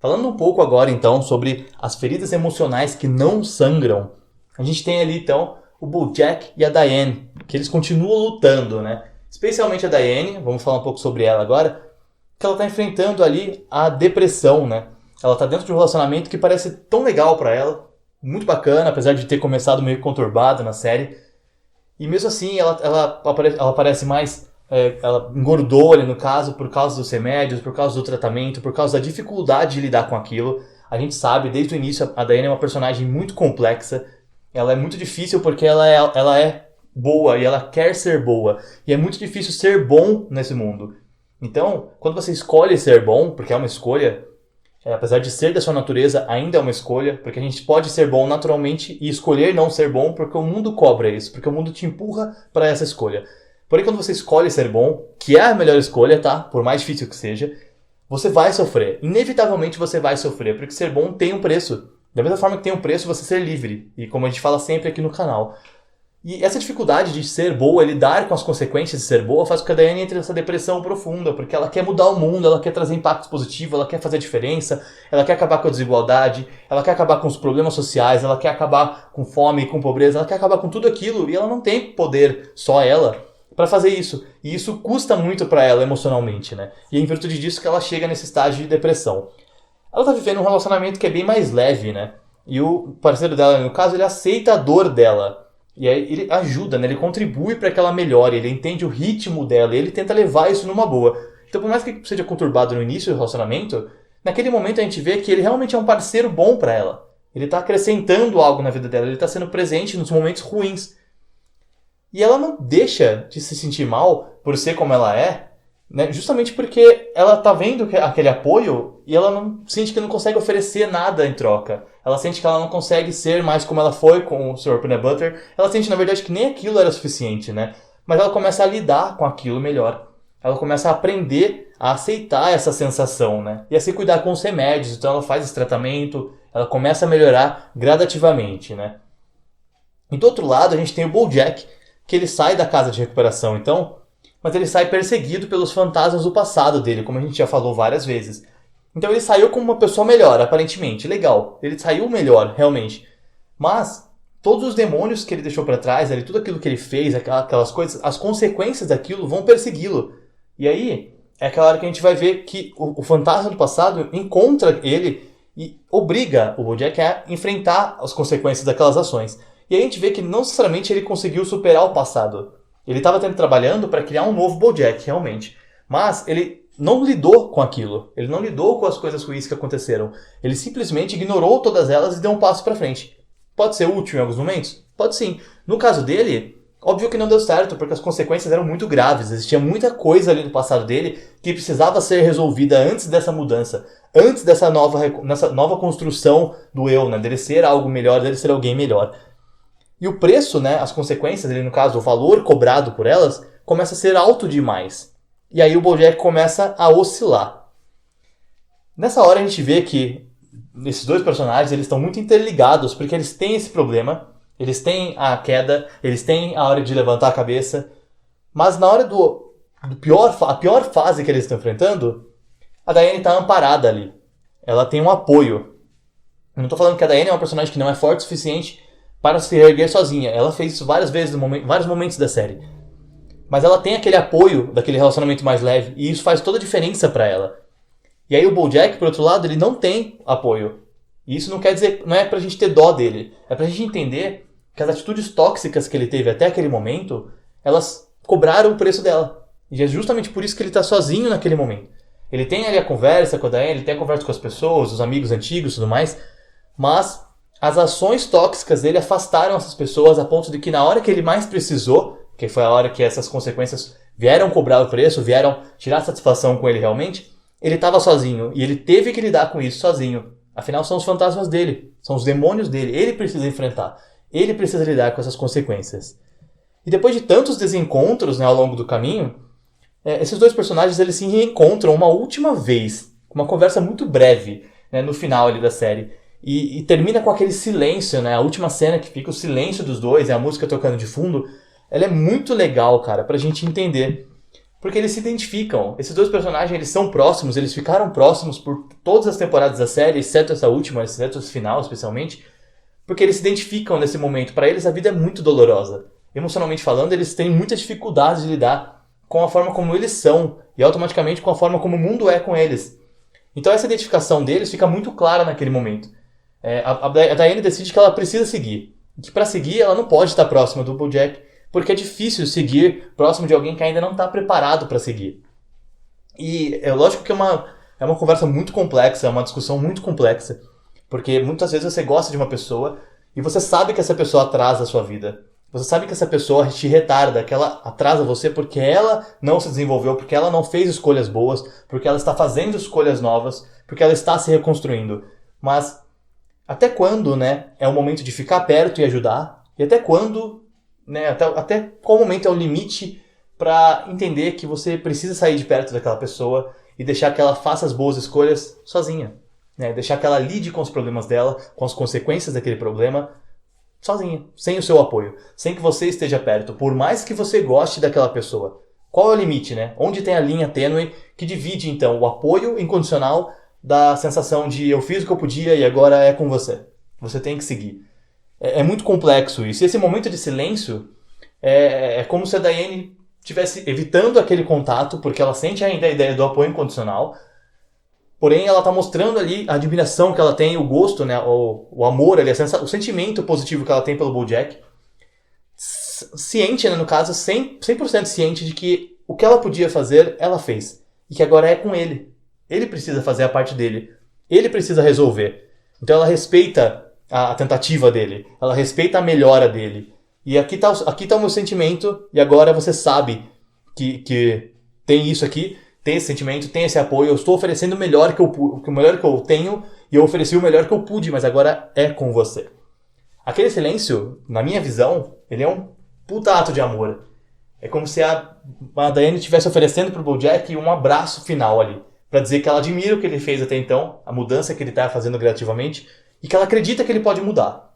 Falando um pouco agora, então, sobre as feridas emocionais que não sangram, a gente tem ali, então, o BoJack e a Diane, que eles continuam lutando, né? Especialmente a Diane, vamos falar um pouco sobre ela agora, que ela está enfrentando ali a depressão, né? Ela está dentro de um relacionamento que parece tão legal para ela, muito bacana, apesar de ter começado meio conturbado na série. E mesmo assim, ela parece mais... ela engordou ali no caso, por causa dos remédios, por causa do tratamento, por causa da dificuldade de lidar com aquilo. A gente sabe, desde o início, a Diane é uma personagem muito complexa. Ela é muito difícil porque ela é boa e ela quer ser boa. E é muito difícil ser bom nesse mundo. Então, quando você escolhe ser bom, porque é uma escolha, apesar de ser da sua natureza, ainda é uma escolha, porque a gente pode ser bom naturalmente e escolher não ser bom porque o mundo cobra isso, porque o mundo te empurra para essa escolha. Porém, quando você escolhe ser bom, que é a melhor escolha, tá? Por mais difícil que seja, você vai sofrer. Inevitavelmente você vai sofrer, porque ser bom tem um preço. Da mesma forma que tem um preço você ser livre. E como a gente fala sempre aqui no canal. E essa dificuldade de ser boa, lidar com as consequências de ser boa, faz com que a Diane entre nessa depressão profunda, porque ela quer mudar o mundo, ela quer trazer impactos positivos, ela quer fazer a diferença, ela quer acabar com a desigualdade, ela quer acabar com os problemas sociais, ela quer acabar com fome, com pobreza, ela quer acabar com tudo aquilo, e ela não tem poder, só ela, para fazer isso. E isso custa muito para ela emocionalmente, né? E é em virtude disso que ela chega nesse estágio de depressão. Ela tá vivendo um relacionamento que é bem mais leve, né? E o parceiro dela, no caso, ele aceita a dor dela. E aí ele ajuda, né? Ele contribui para que ela melhore, ele entende o ritmo dela, e ele tenta levar isso numa boa. Então, por mais que seja conturbado no início do relacionamento, naquele momento a gente vê que ele realmente é um parceiro bom para ela. Ele tá acrescentando algo na vida dela, ele tá sendo presente nos momentos ruins. E ela não deixa de se sentir mal por ser como ela é, né? Justamente porque ela tá vendo aquele apoio e ela não sente que não consegue oferecer nada em troca. Ela sente que ela não consegue ser mais como ela foi com o Sr. Peanut Butter. Ela sente, na verdade, que nem aquilo era suficiente, né? Mas ela começa a lidar com aquilo melhor. Ela começa a aprender a aceitar essa sensação, né? E a se cuidar com os remédios. Então ela faz esse tratamento, ela começa a melhorar gradativamente, né? E do outro lado, a gente tem o BoJack, que ele sai da casa de recuperação, então, mas ele sai perseguido pelos fantasmas do passado dele, como a gente já falou várias vezes. Então ele saiu como uma pessoa melhor, aparentemente, legal. Ele saiu melhor, realmente. Mas todos os demônios que ele deixou para trás, ali, tudo aquilo que ele fez, aquelas coisas, as consequências daquilo vão persegui-lo. E aí, é aquela hora que a gente vai ver que o fantasma do passado encontra ele e obriga o BoJack a enfrentar as consequências daquelas ações. E aí a gente vê que não necessariamente ele conseguiu superar o passado. Ele estava trabalhando para criar um novo BoJack, realmente. Mas ele não lidou com aquilo. Ele não lidou com as coisas ruins que aconteceram. Ele simplesmente ignorou todas elas e deu um passo para frente. Pode ser útil em alguns momentos? Pode sim. No caso dele, óbvio que não deu certo, porque as consequências eram muito graves. Existia muita coisa ali no passado dele que precisava ser resolvida antes dessa mudança. Antes dessa nova construção do eu, né? Dele ser algo melhor, dele ser alguém melhor. E o preço, né, as consequências, ali no caso, o valor cobrado por elas, começa a ser alto demais. E aí o BoJack começa a oscilar. Nessa hora a gente vê que esses dois personagens eles estão muito interligados, porque eles têm esse problema, eles têm a queda, eles têm a hora de levantar a cabeça, mas na hora a pior fase que eles estão enfrentando, a Diane está amparada ali. Ela tem um apoio. Eu não estou falando que a Diane é uma personagem que não é forte o suficiente para se erguer sozinha. Ela fez isso várias vezes, em vários momentos da série. Mas ela tem aquele apoio daquele relacionamento mais leve, e isso faz toda a diferença para ela. E aí o BoJack, por outro lado, ele não tem apoio. E isso não quer dizer, não é pra gente ter dó dele. É pra gente entender que as atitudes tóxicas que ele teve até aquele momento, elas cobraram o preço dela. E é justamente por isso que ele tá sozinho naquele momento. Ele tem ali a conversa com a Diane, ele tem a conversa com as pessoas, os amigos antigos e tudo mais, mas as ações tóxicas dele afastaram essas pessoas a ponto de que na hora que ele mais precisou, que foi a hora que essas consequências vieram cobrar o preço, vieram tirar satisfação com ele realmente, ele estava sozinho e ele teve que lidar com isso sozinho. Afinal, são os fantasmas dele, são os demônios dele, ele precisa enfrentar, ele precisa lidar com essas consequências. E depois de tantos desencontros, né, ao longo do caminho, esses dois personagens eles se reencontram uma última vez, uma conversa muito breve, né, no final ali da série. E termina com aquele silêncio, né? A última cena que fica o silêncio dos dois, a música tocando de fundo, ela é muito legal, cara, pra gente entender. Porque eles se identificam. Esses dois personagens, eles são próximos, eles ficaram próximos por todas as temporadas da série, exceto essa última, exceto esse final especialmente, porque eles se identificam nesse momento. Para eles a vida é muito dolorosa. Emocionalmente falando, eles têm muita dificuldade de lidar com a forma como eles são e automaticamente com a forma como o mundo é com eles. Então essa identificação deles fica muito clara naquele momento. A Diane decide que ela precisa seguir. Que para seguir ela não pode estar próxima do BoJack, porque é difícil seguir próximo de alguém que ainda não está preparado para seguir. E é lógico que é uma conversa muito complexa, é uma discussão muito complexa, porque muitas vezes você gosta de uma pessoa e você sabe que essa pessoa atrasa a sua vida. Você sabe que essa pessoa te retarda, que ela atrasa você porque ela não se desenvolveu, porque ela não fez escolhas boas, porque ela está fazendo escolhas novas, porque ela está se reconstruindo. Mas até quando, né, é o momento de ficar perto e ajudar? E até quando, né, até qual momento é o limite para entender que você precisa sair de perto daquela pessoa e deixar que ela faça as boas escolhas sozinha? Né? Deixar que ela lide com os problemas dela, com as consequências daquele problema, sozinha, sem o seu apoio, sem que você esteja perto, por mais que você goste daquela pessoa. Qual é o limite, né? Onde tem a linha tênue que divide, então, o apoio incondicional da sensação de eu fiz o que eu podia e agora é com você. Você tem que seguir. É muito complexo isso. E esse momento de silêncio é como se a Diane estivesse evitando aquele contato, porque ela sente ainda a ideia do apoio incondicional, porém ela está mostrando ali a admiração que ela tem, o gosto, né, o amor, ali, o sentimento positivo que ela tem pelo BoJack. Ciente, né, no caso, 100% ciente de que o que ela podia fazer, ela fez. E que agora é com ele. Ele precisa fazer a parte dele. Ele precisa resolver. Então ela respeita a tentativa dele. Ela respeita a melhora dele. E aqui tá o meu sentimento. E agora você sabe que tem isso aqui. Tem esse sentimento, tem esse apoio. Eu estou oferecendo o melhor que eu tenho. E eu ofereci o melhor que eu pude. Mas agora é com você. Aquele silêncio, na minha visão, ele é um puta ato de amor. É como se a Diane estivesse oferecendo pro BoJack um abraço final ali. Pra dizer que ela admira o que ele fez até então, a mudança que ele tá fazendo criativamente, e que ela acredita que ele pode mudar.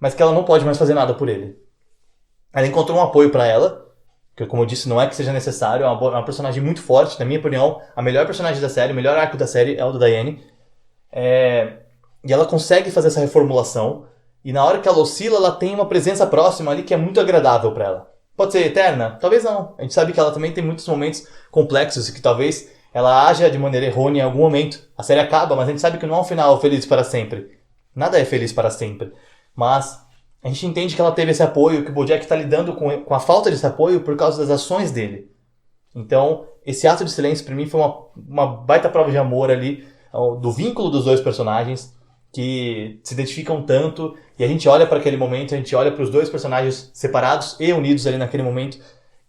Mas que ela não pode mais fazer nada por ele. Ela encontrou um apoio pra ela, que como eu disse, não é que seja necessário, é uma personagem muito forte, na minha opinião, a melhor personagem da série, o melhor arco da série é o da Diane. E ela consegue fazer essa reformulação, e na hora que ela oscila, ela tem uma presença próxima ali que é muito agradável pra ela. Pode ser eterna? Talvez não. A gente sabe que ela também tem muitos momentos complexos e que talvez ela haja de maneira errônea em algum momento. A série acaba, mas a gente sabe que não é um final feliz para sempre. Nada é feliz para sempre. Mas a gente entende que ela teve esse apoio, que o BoJack está lidando com a falta desse apoio por causa das ações dele. Então, esse ato de silêncio para mim foi uma baita prova de amor ali, do vínculo dos dois personagens, que se identificam tanto, e a gente olha para aquele momento, a gente olha para os dois personagens separados e unidos ali naquele momento,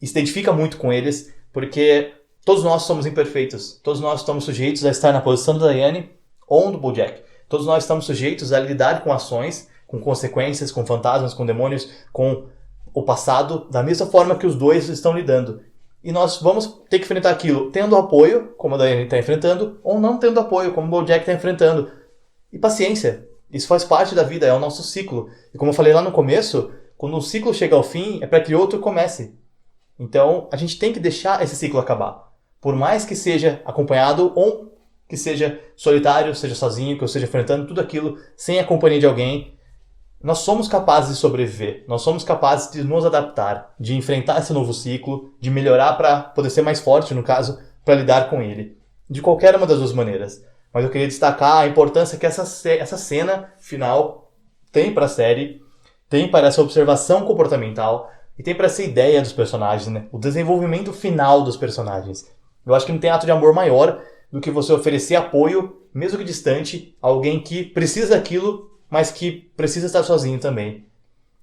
e se identifica muito com eles, porque todos nós somos imperfeitos, todos nós estamos sujeitos a estar na posição da Diane ou do BoJack, todos nós estamos sujeitos a lidar com ações, com consequências, com fantasmas, com demônios, com o passado, da mesma forma que os dois estão lidando. E nós vamos ter que enfrentar aquilo tendo apoio, como a Diane está enfrentando, ou não tendo apoio, como o BoJack está enfrentando. E paciência, isso faz parte da vida, é o nosso ciclo. E como eu falei lá no começo, quando um ciclo chega ao fim, é para que outro comece. Então, a gente tem que deixar esse ciclo acabar. Por mais que seja acompanhado ou que seja solitário, seja sozinho, que eu esteja enfrentando tudo aquilo sem a companhia de alguém, nós somos capazes de sobreviver. Nós somos capazes de nos adaptar, de enfrentar esse novo ciclo, de melhorar para poder ser mais forte, no caso, para lidar com ele. De qualquer uma das duas maneiras. Mas eu queria destacar a importância que essa cena final tem para a série, tem para essa observação comportamental e tem para essa ideia dos personagens, né? O desenvolvimento final dos personagens. Eu acho que não tem ato de amor maior do que você oferecer apoio, mesmo que distante, a alguém que precisa daquilo, mas que precisa estar sozinho também.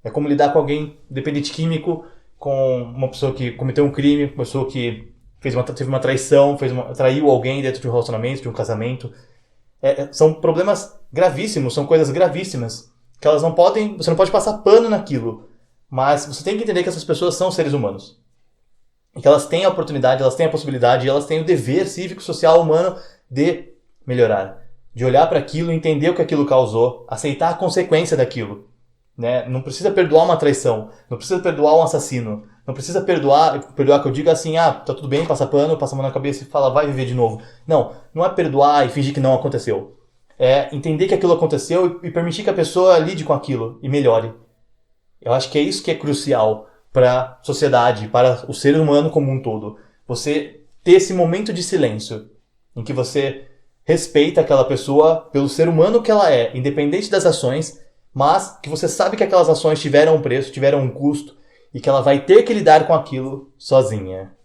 É como lidar com alguém dependente químico, com uma pessoa que cometeu um crime, uma pessoa que teve uma traição, traiu alguém dentro de um relacionamento, de um casamento. São problemas gravíssimos, são coisas gravíssimas, que você não pode passar pano naquilo, mas você tem que entender que essas pessoas são seres humanos. E que elas têm a oportunidade, elas têm a possibilidade, elas têm o dever cívico, social, humano de melhorar. De olhar para aquilo, entender o que aquilo causou, aceitar a consequência daquilo. Né? Não precisa perdoar uma traição, não precisa perdoar um assassino, Não precisa perdoar que eu diga assim, tá tudo bem, passa pano, passa a mão na cabeça e fala, vai viver de novo. Não é perdoar e fingir que não aconteceu. É entender que aquilo aconteceu e permitir que a pessoa lide com aquilo e melhore. Eu acho que é isso que é crucial para a sociedade, para o ser humano como um todo. Você ter esse momento de silêncio, em que você respeita aquela pessoa pelo ser humano que ela é, independente das ações, mas que você sabe que aquelas ações tiveram um preço, tiveram um custo, e que ela vai ter que lidar com aquilo sozinha.